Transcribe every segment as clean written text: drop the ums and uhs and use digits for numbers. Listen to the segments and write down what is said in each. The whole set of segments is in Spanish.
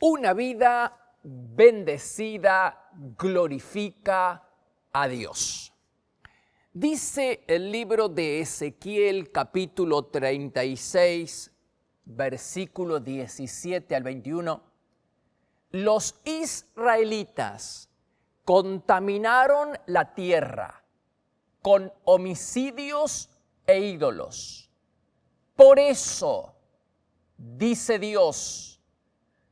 Una vida bendecida glorifica a Dios. Dice el libro de Ezequiel, capítulo 36, versículo 17 al 21, los israelitas contaminaron la tierra con homicidios e ídolos. Por eso, dice Dios,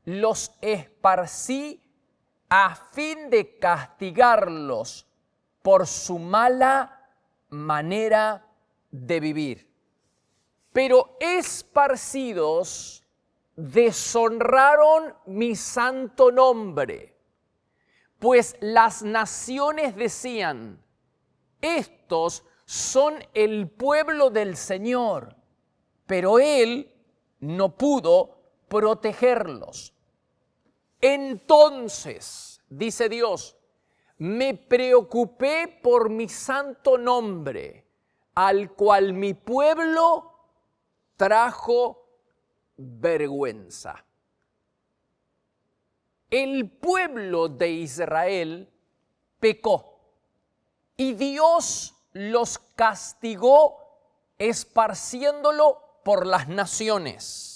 los esparcí a fin de castigarlos por su mala manera de vivir. Pero esparcidos deshonraron mi santo nombre, pues las naciones decían, estos son el pueblo del Señor, pero Él no pudo protegerlos. Entonces, dice Dios, me preocupé por mi santo nombre, al cual mi pueblo trajo vergüenza. El pueblo de Israel pecó y Dios los castigó esparciéndolo por las naciones.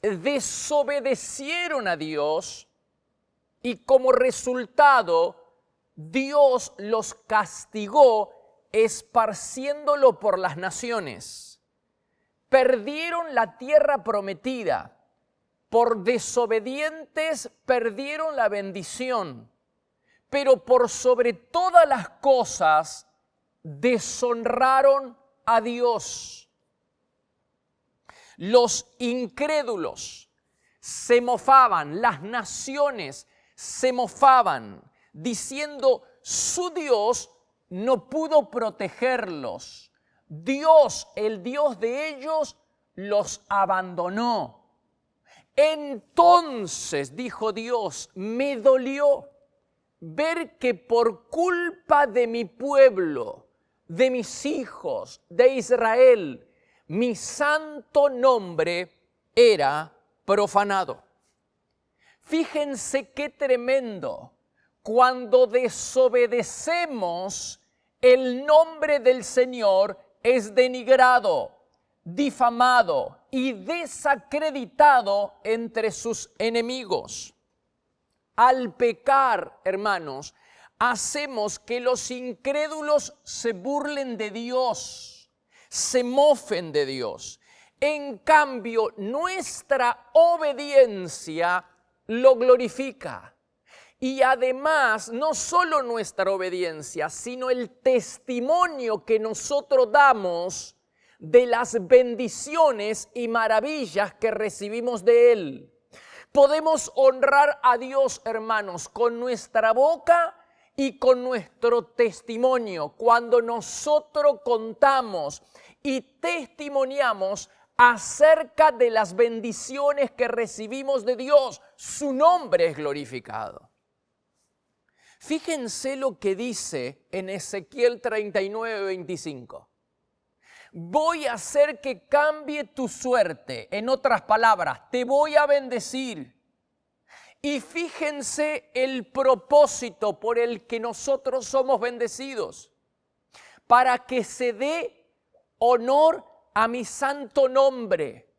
Desobedecieron a Dios y como resultado Dios los castigó esparciéndolo por las naciones. Perdieron la tierra prometida. Por desobedientes perdieron la bendición. Pero por sobre todas las cosas deshonraron a Dios. Los incrédulos se mofaban, las naciones se mofaban, diciendo, su Dios no pudo protegerlos. Dios, el Dios de ellos, los abandonó. Entonces, dijo Dios, me dolió ver que por culpa de mi pueblo, de mis hijos, de Israel, mi santo nombre era profanado. Fíjense qué tremendo. Cuando desobedecemos, el nombre del Señor es denigrado, difamado y desacreditado entre sus enemigos. Al pecar, hermanos, hacemos que los incrédulos se burlen de Dios, se mofen de Dios. En cambio, nuestra obediencia lo glorifica. Y además, no solo nuestra obediencia, sino el testimonio que nosotros damos de las bendiciones y maravillas que recibimos de Él. Podemos honrar a Dios, hermanos, con nuestra boca y con nuestro testimonio, cuando nosotros contamos y testimoniamos acerca de las bendiciones que recibimos de Dios, su nombre es glorificado. Fíjense lo que dice en Ezequiel 39, 25. Voy a hacer que cambie tu suerte. En otras palabras, te voy a bendecir. Y fíjense el propósito por el que nosotros somos bendecidos. Para que se dé honor a mi santo nombre.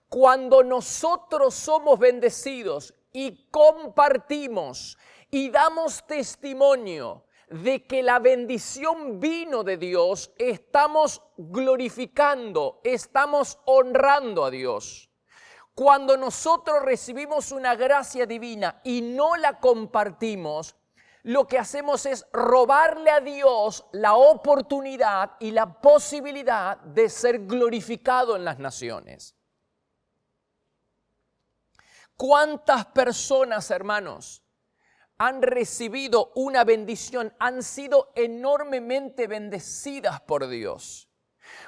Cuando nosotros somos bendecidos y compartimos y damos testimonio de que la bendición vino de Dios, estamos glorificando, estamos honrando a Dios. Cuando nosotros recibimos una gracia divina y no la compartimos, lo que hacemos es robarle a Dios la oportunidad y la posibilidad de ser glorificado en las naciones. ¿Cuántas personas, hermanos, han recibido una bendición, han sido enormemente bendecidas por Dios?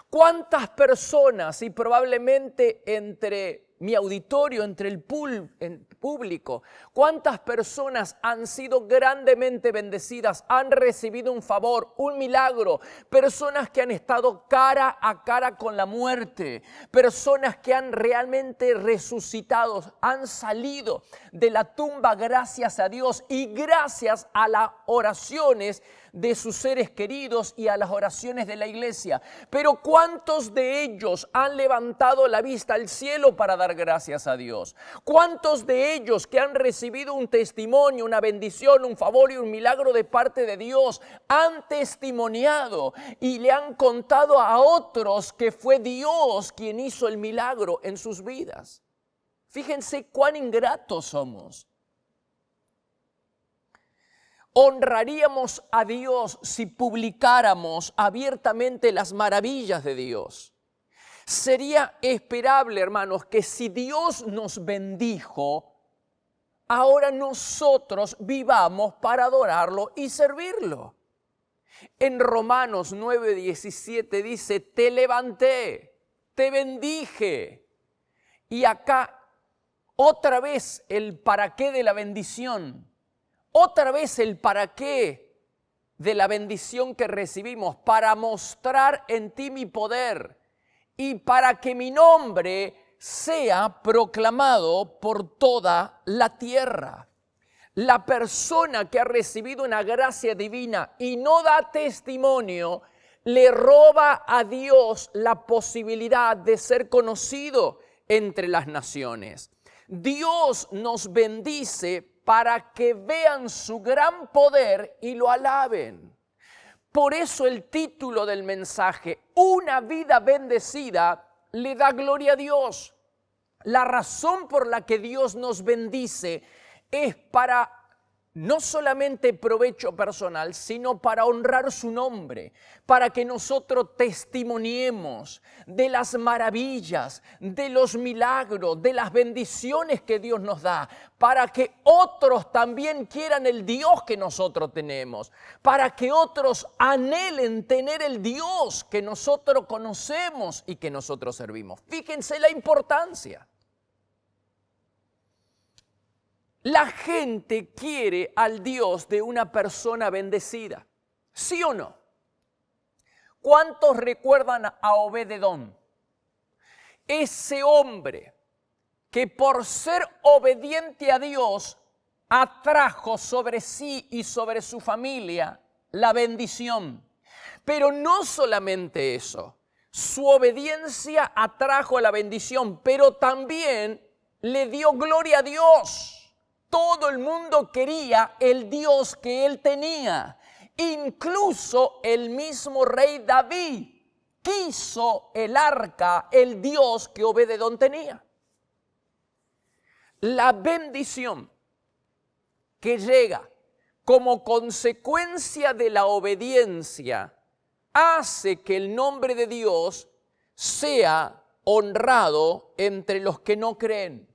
¿Cuántas personas, y probablemente entre mi auditorio, entre el público, cuántas personas han sido grandemente bendecidas, han recibido un favor, un milagro, personas que han estado cara a cara con la muerte, personas que han realmente resucitado, han salido de la tumba gracias a Dios y gracias a las oraciones de sus seres queridos y a las oraciones de la iglesia. Pero ¿cuántos de ellos han levantado la vista al cielo para dar gracias a Dios? ¿Cuántos de ellos que han recibido un testimonio, una bendición, un favor y un milagro de parte de Dios han testimoniado y le han contado a otros que fue Dios quien hizo el milagro en sus vidas? Fíjense cuán ingratos somos. Honraríamos a Dios si publicáramos abiertamente las maravillas de Dios. Sería esperable, hermanos, que si Dios nos bendijo, ahora nosotros vivamos para adorarlo y servirlo. En Romanos 9:17 dice, te levanté, te bendije. Y acá otra vez el para qué de la bendición. Otra vez el para qué de la bendición que recibimos, para mostrar en ti mi poder y para que mi nombre sea proclamado por toda la tierra. La persona que ha recibido una gracia divina y no da testimonio, le roba a Dios la posibilidad de ser conocido entre las naciones. Dios nos bendice para que vean su gran poder y lo alaben. Por eso el título del mensaje, una vida bendecida, le da gloria a Dios. La razón por la que Dios nos bendice es para no solamente provecho personal, sino para honrar su nombre, para que nosotros testimoniemos de las maravillas, de los milagros, de las bendiciones que Dios nos da, para que otros también quieran el Dios que nosotros tenemos, para que otros anhelen tener el Dios que nosotros conocemos y que nosotros servimos. Fíjense la importancia. La gente quiere al Dios de una persona bendecida, ¿sí o no? ¿Cuántos recuerdan a Obed-edom? Ese hombre que por ser obediente a Dios atrajo sobre sí y sobre su familia la bendición. Pero no solamente eso, su obediencia atrajo la bendición, pero también le dio gloria a Dios. Todo el mundo quería el Dios que él tenía. Incluso el mismo rey David quiso el arca, el Dios que Obed-edom tenía. La bendición que llega como consecuencia de la obediencia hace que el nombre de Dios sea honrado entre los que no creen.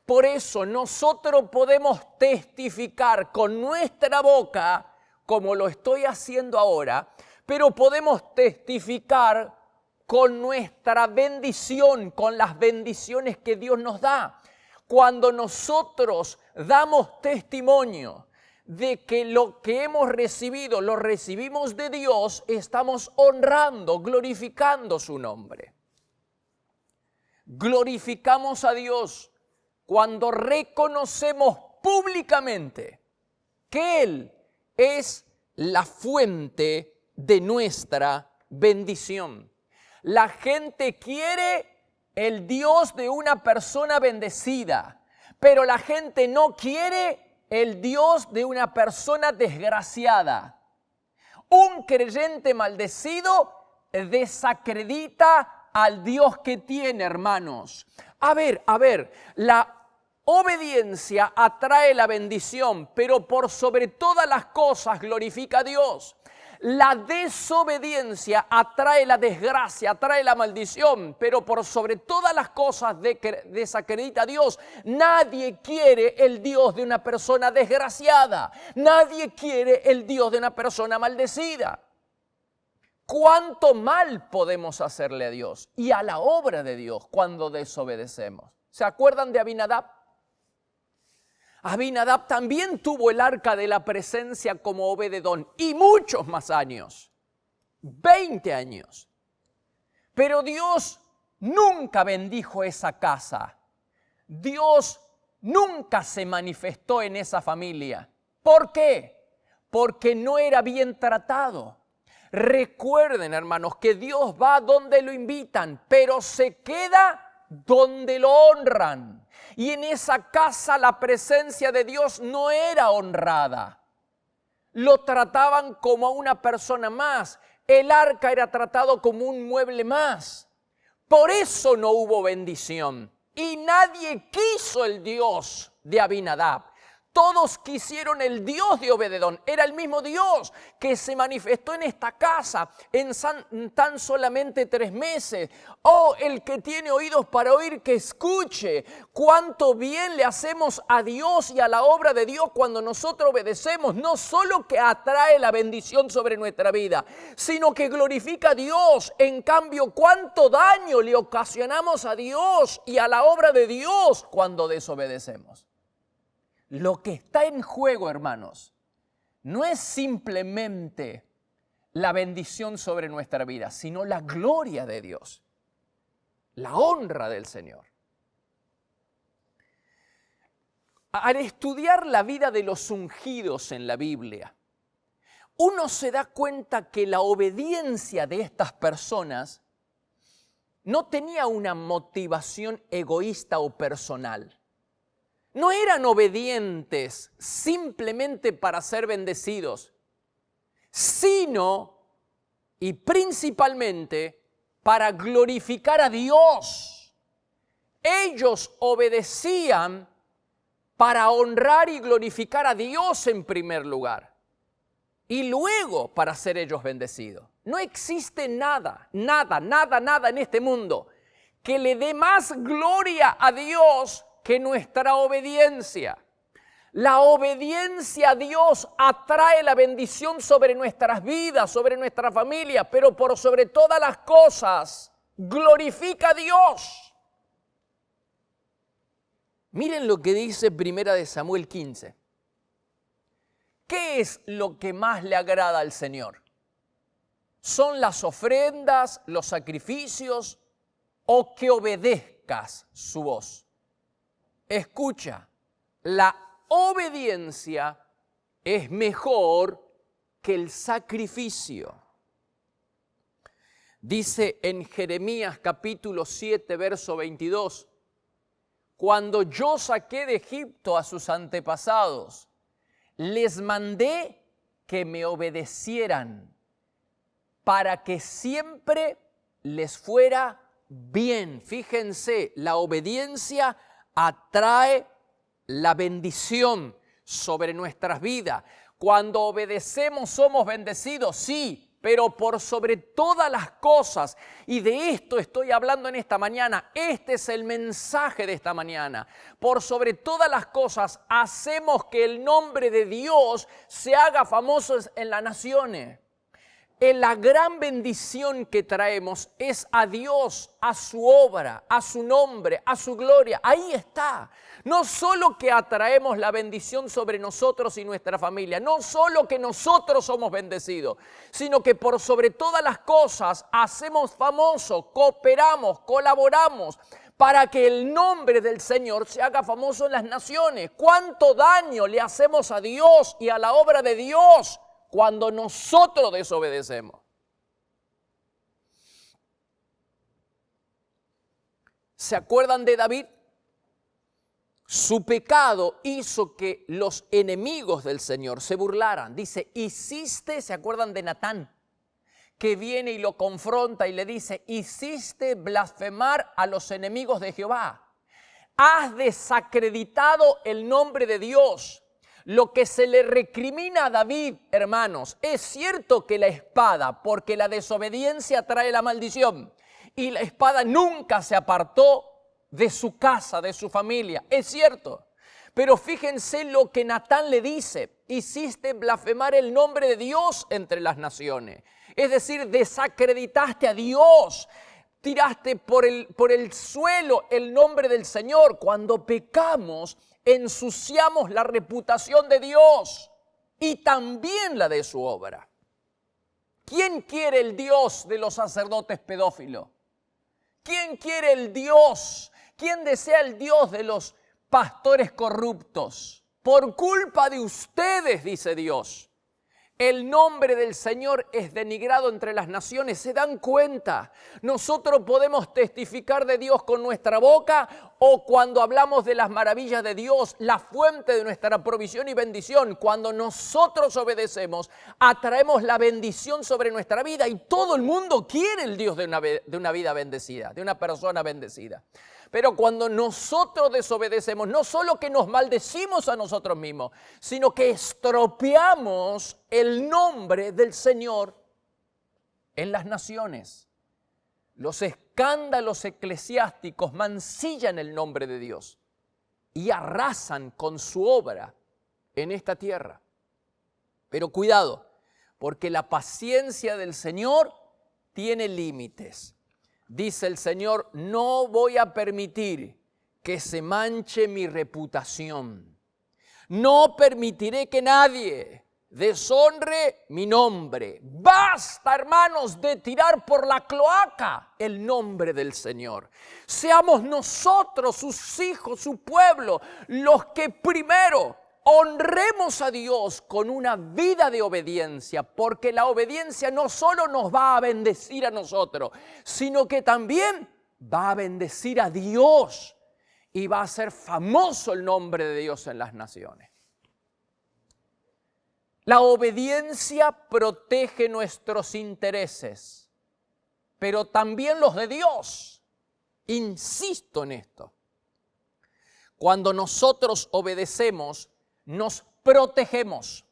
Por eso nosotros podemos testificar con nuestra boca, como lo estoy haciendo ahora, pero podemos testificar con nuestra bendición, con las bendiciones que Dios nos da. Cuando nosotros damos testimonio de que lo que hemos recibido lo recibimos de Dios, estamos honrando, glorificando su nombre. Glorificamos a Dios cuando reconocemos públicamente que Él es la fuente de nuestra bendición. La gente quiere el Dios de una persona bendecida, pero la gente no quiere el Dios de una persona desgraciada. Un creyente maldecido desacredita al Dios que tiene, hermanos. A ver, la obediencia atrae la bendición, pero por sobre todas las cosas glorifica a Dios. La desobediencia atrae la desgracia, atrae la maldición, pero por sobre todas las cosas desacredita a Dios. Nadie quiere el Dios de una persona desgraciada. Nadie quiere el Dios de una persona maldecida. ¿Cuánto mal podemos hacerle a Dios y a la obra de Dios cuando desobedecemos? ¿Se acuerdan de Abinadab? Abinadab también tuvo el arca de la presencia como Obed-edom y muchos más años, 20 años. Pero Dios nunca bendijo esa casa. Dios nunca se manifestó en esa familia. ¿Por qué? Porque no era bien tratado. Recuerden, hermanos, que Dios va donde lo invitan, pero se queda donde lo honran. Y en esa casa la presencia de Dios no era honrada. Lo trataban como a una persona más. El arca era tratado como un mueble más. Por eso no hubo bendición. Y nadie quiso el Dios de Abinadab. Todos quisieron el Dios de Obed-edom. Era el mismo Dios que se manifestó en esta casa en tan solamente 3 meses. Oh, el que tiene oídos para oír, que escuche. Cuánto bien le hacemos a Dios y a la obra de Dios cuando nosotros obedecemos. No solo que atrae la bendición sobre nuestra vida, sino que glorifica a Dios. En cambio, cuánto daño le ocasionamos a Dios y a la obra de Dios cuando desobedecemos. Lo que está en juego, hermanos, no es simplemente la bendición sobre nuestra vida, sino la gloria de Dios, la honra del Señor. Al estudiar la vida de los ungidos en la Biblia, uno se da cuenta que la obediencia de estas personas no tenía una motivación egoísta o personal. No eran obedientes simplemente para ser bendecidos, sino y principalmente para glorificar a Dios. Ellos obedecían para honrar y glorificar a Dios en primer lugar y luego para ser ellos bendecidos. No existe nada en este mundo que le dé más gloria a Dios que nuestra obediencia. La obediencia a Dios atrae la bendición sobre nuestras vidas, sobre nuestra familia, pero por sobre todas las cosas, glorifica a Dios. Miren lo que dice 1 Samuel 15. ¿Qué es lo que más le agrada al Señor? ¿Son las ofrendas, los sacrificios o que obedezcas su voz? Escucha, la obediencia es mejor que el sacrificio. Dice en Jeremías capítulo 7, verso 22, cuando yo saqué de Egipto a sus antepasados, les mandé que me obedecieran para que siempre les fuera bien. Fíjense, la obediencia atrae la bendición sobre nuestras vidas. Cuando obedecemos somos bendecidos, sí, pero por sobre todas las cosas, y de esto estoy hablando en esta mañana, este es el mensaje de esta mañana. Por sobre todas las cosas hacemos que el nombre de Dios se haga famoso en las naciones. La gran bendición que traemos es a Dios, a su obra, a su nombre, a su gloria. Ahí está. No solo que atraemos la bendición sobre nosotros y nuestra familia, no solo que nosotros somos bendecidos, sino que por sobre todas las cosas hacemos famoso, cooperamos, colaboramos para que el nombre del Señor se haga famoso en las naciones. ¿Cuánto daño le hacemos a Dios y a la obra de Dios cuando nosotros desobedecemos? ¿Se acuerdan de David? Su pecado hizo que los enemigos del Señor se burlaran. Dice, ¿se acuerdan de Natán? Que viene y lo confronta y le dice, hiciste blasfemar a los enemigos de Jehová. Has desacreditado el nombre de Dios. Lo que se le recrimina a David, hermanos, es cierto que la espada, porque la desobediencia trae la maldición, y la espada nunca se apartó de su casa, de su familia, es cierto. Pero fíjense lo que Natán le dice, hiciste blasfemar el nombre de Dios entre las naciones. Es decir, desacreditaste a Dios. tiraste por el suelo el nombre del Señor. Cuando pecamos, ensuciamos la reputación de Dios y también la de su obra. ¿Quién quiere el Dios de los sacerdotes pedófilos? ¿Quién quiere el Dios? ¿Quién desea el Dios de los pastores corruptos? Por culpa de ustedes, dice Dios, el nombre del Señor es denigrado entre las naciones. ¿Se dan cuenta? Nosotros podemos testificar de Dios con nuestra boca o cuando hablamos de las maravillas de Dios, la fuente de nuestra provisión y bendición. Cuando nosotros obedecemos, atraemos la bendición sobre nuestra vida y todo el mundo quiere el Dios de una vida bendecida, de una persona bendecida. Pero cuando nosotros desobedecemos, no solo que nos maldecimos a nosotros mismos, sino que estropeamos el nombre del Señor en las naciones. Los escándalos eclesiásticos mancillan el nombre de Dios y arrasan con su obra en esta tierra. Pero cuidado, porque la paciencia del Señor tiene límites. Dice el Señor, no voy a permitir que se manche mi reputación. No permitiré que nadie deshonre mi nombre. Basta, hermanos, de tirar por la cloaca el nombre del Señor. Seamos nosotros, sus hijos, su pueblo, los que primero honremos a Dios con una vida de obediencia, porque la obediencia no solo nos va a bendecir a nosotros, sino que también va a bendecir a Dios y va a ser famoso el nombre de Dios en las naciones. La obediencia protege nuestros intereses, pero también los de Dios. Insisto en esto. Cuando nosotros obedecemos, nos protegemos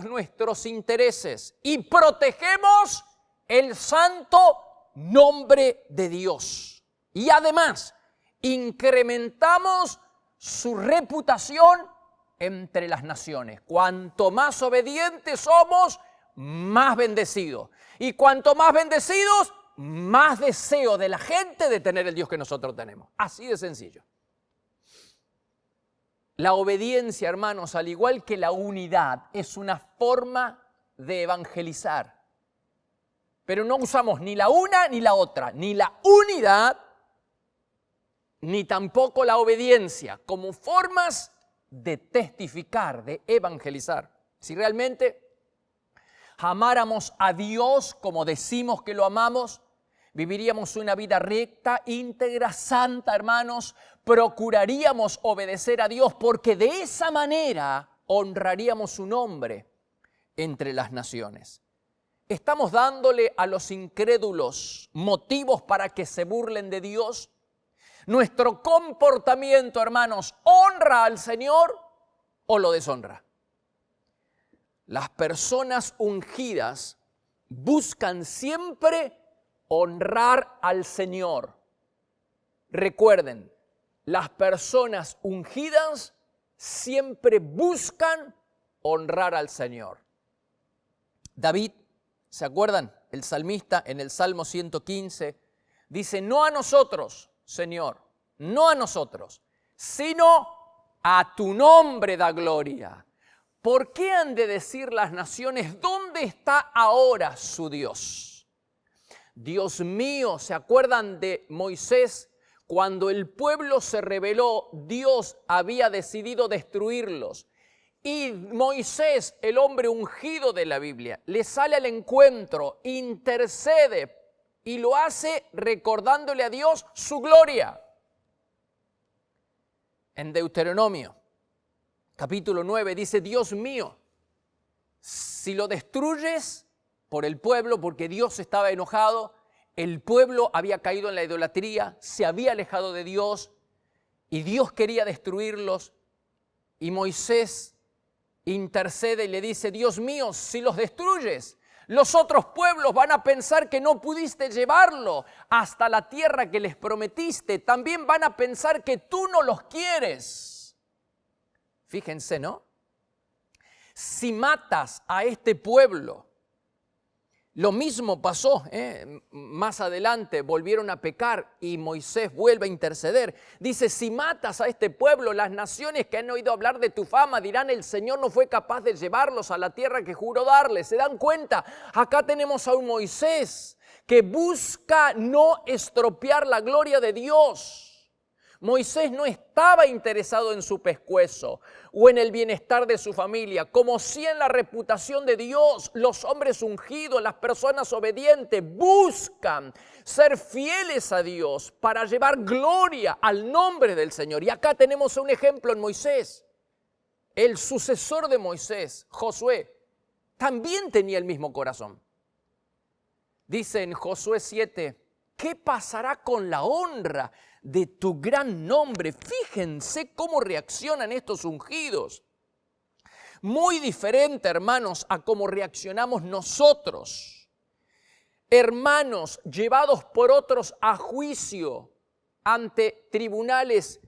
nuestros intereses y protegemos el santo nombre de Dios. Y además, incrementamos su reputación entre las naciones. Cuanto más obedientes somos, más bendecidos. Y cuanto más bendecidos, más deseo de la gente de tener el Dios que nosotros tenemos. Así de sencillo. La obediencia, hermanos, al igual que la unidad, es una forma de evangelizar. Pero no usamos ni la una ni la otra, ni la unidad, ni tampoco la obediencia, como formas de testificar, de evangelizar. Si realmente amáramos a Dios como decimos que lo amamos, viviríamos una vida recta, íntegra, santa, hermanos. Procuraríamos obedecer a Dios porque de esa manera honraríamos su nombre entre las naciones. ¿Estamos dándole a los incrédulos motivos para que se burlen de Dios? ¿Nuestro comportamiento, hermanos, honra al Señor o lo deshonra? Las personas ungidas buscan siempre honrar al Señor. Recuerden, las personas ungidas siempre buscan honrar al Señor. David, ¿se acuerdan? El salmista en el Salmo 115 dice, no a nosotros, Señor, no a nosotros, sino a tu nombre da gloria. ¿Por qué han de decir las naciones, ¿dónde está ahora su Dios? Dios mío, ¿se acuerdan de Moisés? Cuando el pueblo se rebeló, Dios había decidido destruirlos. Y Moisés, el hombre ungido de la Biblia, le sale al encuentro, intercede y lo hace recordándole a Dios su gloria. En Deuteronomio, capítulo 9, dice, Dios mío, si lo destruyes por el pueblo, porque Dios estaba enojado, el pueblo había caído en la idolatría, se había alejado de Dios y Dios quería destruirlos. Y Moisés intercede y le dice, Dios mío, si los destruyes, los otros pueblos van a pensar que no pudiste llevarlo hasta la tierra que les prometiste. También van a pensar que tú no los quieres. Fíjense, ¿no? Si matas a este pueblo, Lo mismo pasó, más adelante volvieron a pecar y Moisés vuelve a interceder. Dice, si matas a este pueblo, las naciones que han oído hablar de tu fama dirán, el Señor no fue capaz de llevarlos a la tierra que juró darles. ¿Se dan cuenta? Acá tenemos a un Moisés que busca no estropear la gloria de Dios. Moisés no estaba interesado en su pescuezo o en el bienestar de su familia, como si en la reputación de Dios. Los hombres ungidos, las personas obedientes, buscan ser fieles a Dios para llevar gloria al nombre del Señor. Y acá tenemos un ejemplo en Moisés. El sucesor de Moisés, Josué, también tenía el mismo corazón. Dice en Josué 7, ¿qué pasará con la honra de tu gran nombre? Fíjense cómo reaccionan estos ungidos. Muy diferente, hermanos, a cómo reaccionamos nosotros. Hermanos llevados por otros a juicio ante tribunales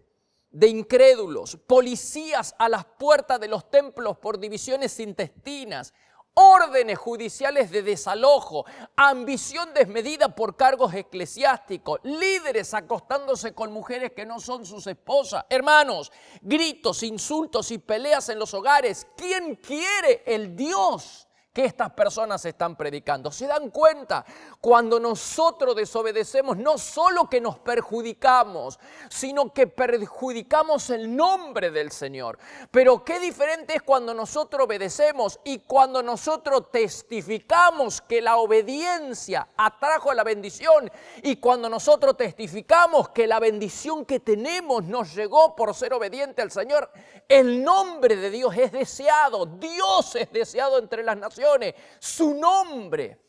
de incrédulos, policías a las puertas de los templos por divisiones intestinas, órdenes judiciales de desalojo, ambición desmedida por cargos eclesiásticos, líderes acostándose con mujeres que no son sus esposas. Hermanos, gritos, insultos y peleas en los hogares. ¿Quién quiere el Dios que estas personas están predicando? ¿Se dan cuenta? Cuando nosotros desobedecemos, no solo que nos perjudicamos, sino que perjudicamos el nombre del Señor. Pero qué diferente es cuando nosotros obedecemos y cuando nosotros testificamos que la obediencia atrajo a la bendición, y cuando nosotros testificamos que la bendición que tenemos nos llegó por ser obediente al Señor. El nombre de Dios es deseado, Dios es deseado entre las naciones, su nombre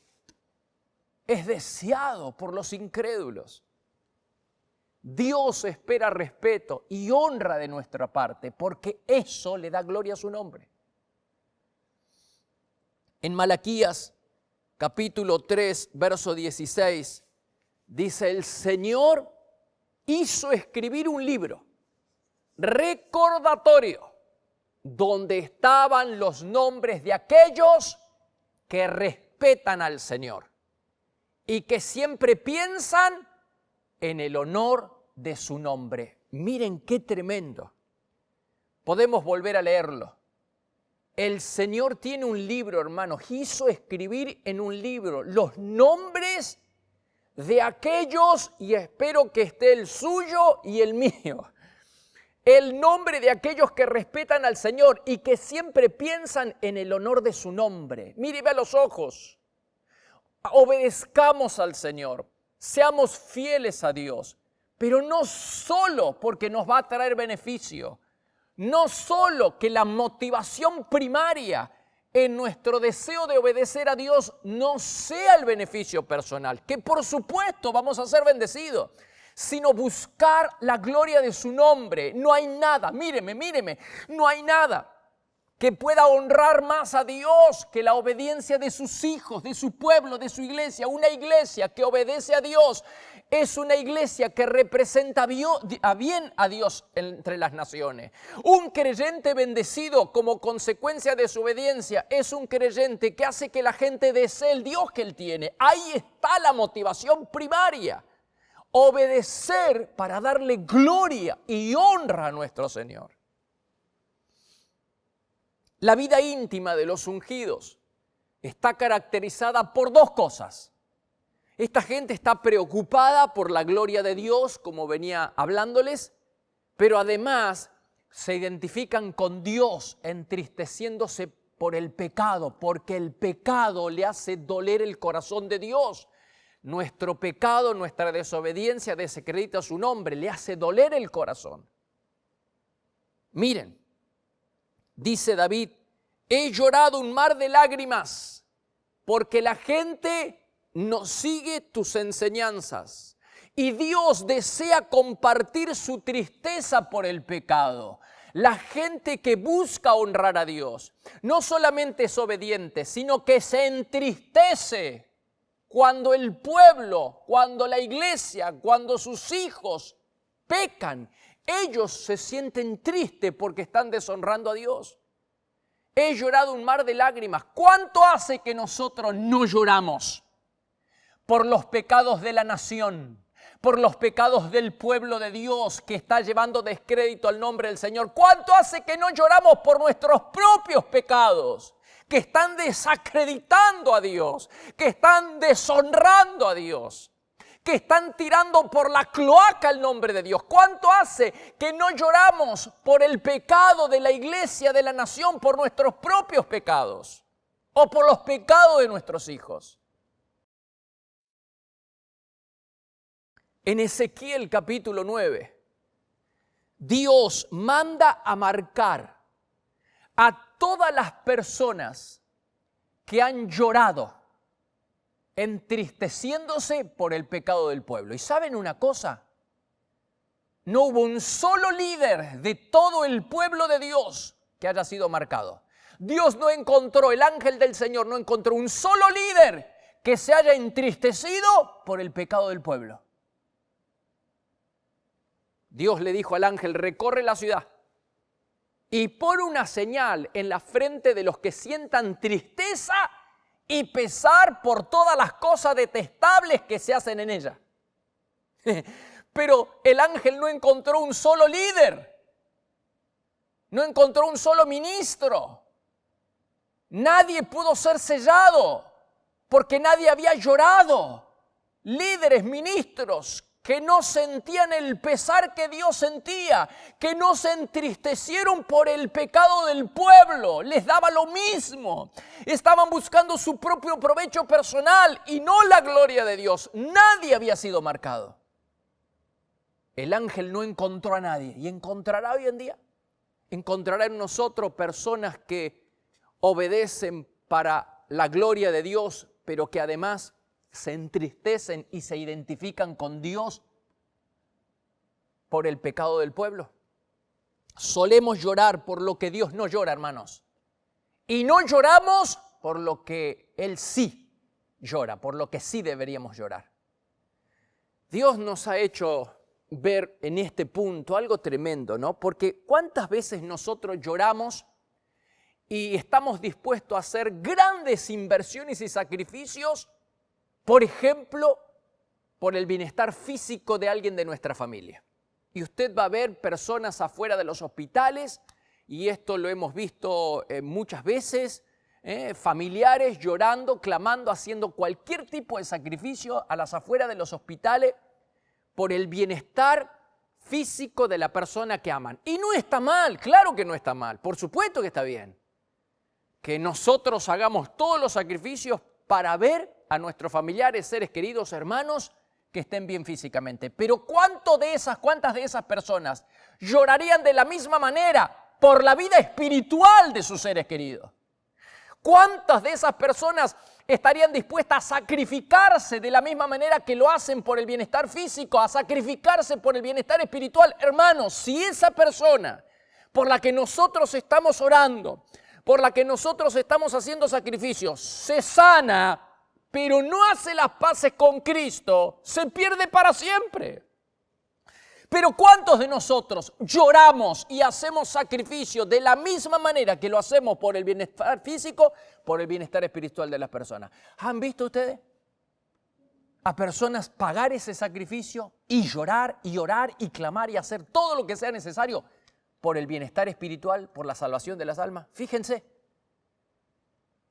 es deseado por los incrédulos. Dios espera respeto y honra de nuestra parte, porque eso le da gloria a su nombre. En Malaquías capítulo 3, verso 16, dice, el Señor hizo escribir un libro recordatorio donde estaban los nombres de aquellos que respetan al Señor y que siempre piensan en el honor de su nombre. Miren qué tremendo. Podemos volver a leerlo. El Señor tiene un libro, hermanos. Hizo escribir en un libro los nombres de aquellos, y espero que esté el suyo y el mío. El nombre de aquellos que respetan al Señor y que siempre piensan en el honor de su nombre. Míreme a los ojos. Obedezcamos al Señor. Seamos fieles a Dios. Pero no solo porque nos va a traer beneficio. No solo que la motivación primaria en nuestro deseo de obedecer a Dios no sea el beneficio personal, que por supuesto vamos a ser bendecidos, sino buscar la gloria de su nombre. No hay nada, míreme, no hay nada que pueda honrar más a Dios que la obediencia de sus hijos, de su pueblo, de su iglesia. Una iglesia que obedece a Dios es una iglesia que representa bien a Dios entre las naciones. Un creyente bendecido como consecuencia de su obediencia es un creyente que hace que la gente desee el Dios que él tiene. Ahí está la motivación primaria. Obedecer para darle gloria y honra a nuestro Señor. La vida íntima de los ungidos está caracterizada por dos cosas. Esta gente está preocupada por la gloria de Dios, como venía hablándoles, pero además se identifican con Dios entristeciéndose por el pecado, porque el pecado le hace doler el corazón de Dios. Nuestro pecado, nuestra desobediencia desacredita su nombre, le hace doler el corazón. Miren, dice David, he llorado un mar de lágrimas porque la gente no sigue tus enseñanzas. Y Dios desea compartir su tristeza por el pecado. La gente que busca honrar a Dios no solamente es obediente, sino que se entristece cuando el pueblo, cuando la iglesia, cuando sus hijos pecan. Ellos se sienten tristes porque están deshonrando a Dios. He llorado un mar de lágrimas. ¿Cuánto hace que nosotros no lloramos por los pecados de la nación, por los pecados del pueblo de Dios que está llevando descrédito al nombre del Señor? ¿Cuánto hace que no lloramos por nuestros propios pecados que están desacreditando a Dios, que están deshonrando a Dios, que están tirando por la cloaca el nombre de Dios? ¿Cuánto hace que no lloramos por el pecado de la iglesia, de la nación, por nuestros propios pecados o por los pecados de nuestros hijos? En Ezequiel capítulo 9, Dios manda a marcar a todas las personas que han llorado, entristeciéndose por el pecado del pueblo. ¿Y saben una cosa? No hubo un solo líder de todo el pueblo de Dios que haya sido marcado. Dios no encontró, el ángel del Señor no encontró un solo líder que se haya entristecido por el pecado del pueblo. Dios le dijo al ángel: recorre la ciudad y pon una señal en la frente de los que sientan tristeza y pesar por todas las cosas detestables que se hacen en ella. Pero el ángel no encontró un solo líder, no encontró un solo ministro. Nadie pudo ser sellado porque nadie había llorado. Líderes, ministros que no sentían el pesar que Dios sentía, que no se entristecieron por el pecado del pueblo, les daba lo mismo. Estaban buscando su propio provecho personal y no la gloria de Dios. Nadie había sido marcado. El ángel no encontró a nadie y encontrará hoy en día. Encontrará en nosotros personas que obedecen para la gloria de Dios, pero que además se entristecen y se identifican con Dios por el pecado del pueblo. Solemos llorar por lo que Dios no llora, hermanos. Y no lloramos por lo que Él sí llora, por lo que sí deberíamos llorar. Dios nos ha hecho ver en este punto algo tremendo, ¿no? Porque ¿cuántas veces nosotros lloramos y estamos dispuestos a hacer grandes inversiones y sacrificios, por ejemplo, por el bienestar físico de alguien de nuestra familia? Y usted va a ver personas afuera de los hospitales, y esto lo hemos visto muchas veces, familiares llorando, clamando, haciendo cualquier tipo de sacrificio a las afueras de los hospitales por el bienestar físico de la persona que aman. Y no está mal, claro que no está mal, por supuesto que está bien que nosotros hagamos todos los sacrificios para ver a nuestros familiares, seres queridos, hermanos, que estén bien físicamente. Pero ¿cuántas de esas personas llorarían de la misma manera por la vida espiritual de sus seres queridos? ¿Cuántas de esas personas estarían dispuestas a sacrificarse de la misma manera que lo hacen por el bienestar físico, a sacrificarse por el bienestar espiritual? Hermanos, si esa persona por la que nosotros estamos orando, por la que nosotros estamos haciendo sacrificios, se sana, pero no hace las paces con Cristo, se pierde para siempre. Pero ¿cuántos de nosotros lloramos y hacemos sacrificios de la misma manera que lo hacemos por el bienestar físico, por el bienestar espiritual de las personas? ¿Han visto ustedes a personas pagar ese sacrificio y llorar y orar y clamar y hacer todo lo que sea necesario por el bienestar espiritual, por la salvación de las almas? Fíjense,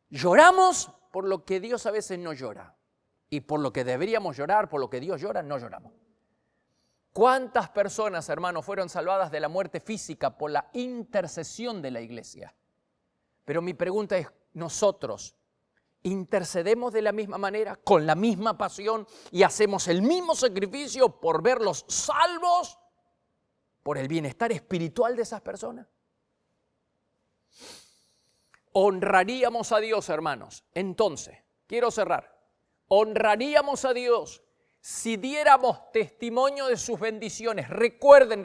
lloramos por lo que Dios a veces no llora, y por lo que deberíamos llorar, por lo que Dios llora, no lloramos. ¿Cuántas personas, hermanos, fueron salvadas de la muerte física por la intercesión de la iglesia? Pero mi pregunta es, ¿nosotros intercedemos de la misma manera, con la misma pasión, y hacemos el mismo sacrificio por verlos salvos, por el bienestar espiritual de esas personas? Honraríamos a Dios, hermanos. Entonces, quiero cerrar. Honraríamos a Dios si diéramos testimonio de sus bendiciones. Recuerden,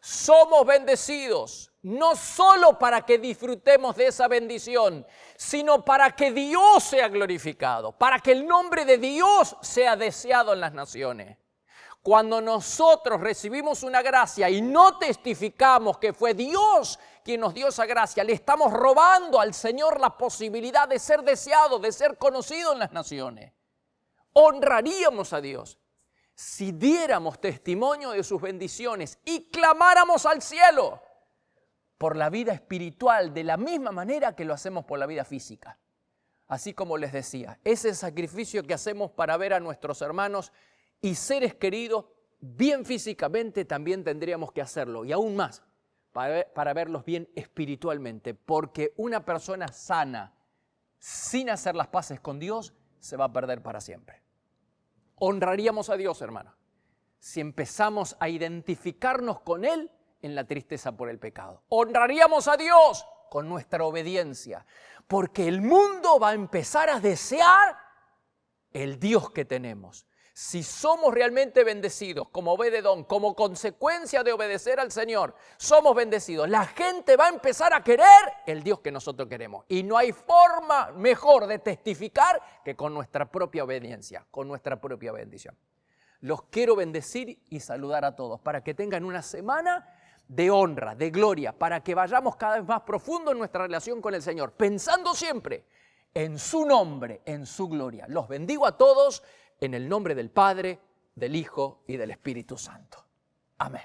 somos bendecidos, no solo para que disfrutemos de esa bendición, sino para que Dios sea glorificado, para que el nombre de Dios sea deseado en las naciones. Cuando nosotros recibimos una gracia y no testificamos que fue Dios quien nos dio esa gracia, le estamos robando al Señor la posibilidad de ser deseado, de ser conocido en las naciones. Honraríamos a Dios si diéramos testimonio de sus bendiciones y clamáramos al cielo por la vida espiritual de la misma manera que lo hacemos por la vida física. Así como les decía, ese sacrificio que hacemos para ver a nuestros hermanos y seres queridos bien físicamente, también tendríamos que hacerlo, y aún más, para verlos bien espiritualmente, porque una persona sana, sin hacer las paces con Dios, se va a perder para siempre. Honraríamos a Dios, hermano, si empezamos a identificarnos con Él en la tristeza por el pecado. Honraríamos a Dios con nuestra obediencia, porque el mundo va a empezar a desear el Dios que tenemos. Si somos realmente bendecidos como Obed-Edom, como consecuencia de obedecer al Señor, somos bendecidos. La gente va a empezar a querer el Dios que nosotros queremos. Y no hay forma mejor de testificar que con nuestra propia obediencia, con nuestra propia bendición. Los quiero bendecir y saludar a todos para que tengan una semana de honra, de gloria, para que vayamos cada vez más profundo en nuestra relación con el Señor, pensando siempre en su nombre, en su gloria. Los bendigo a todos en el nombre del Padre, del Hijo y del Espíritu Santo. Amén.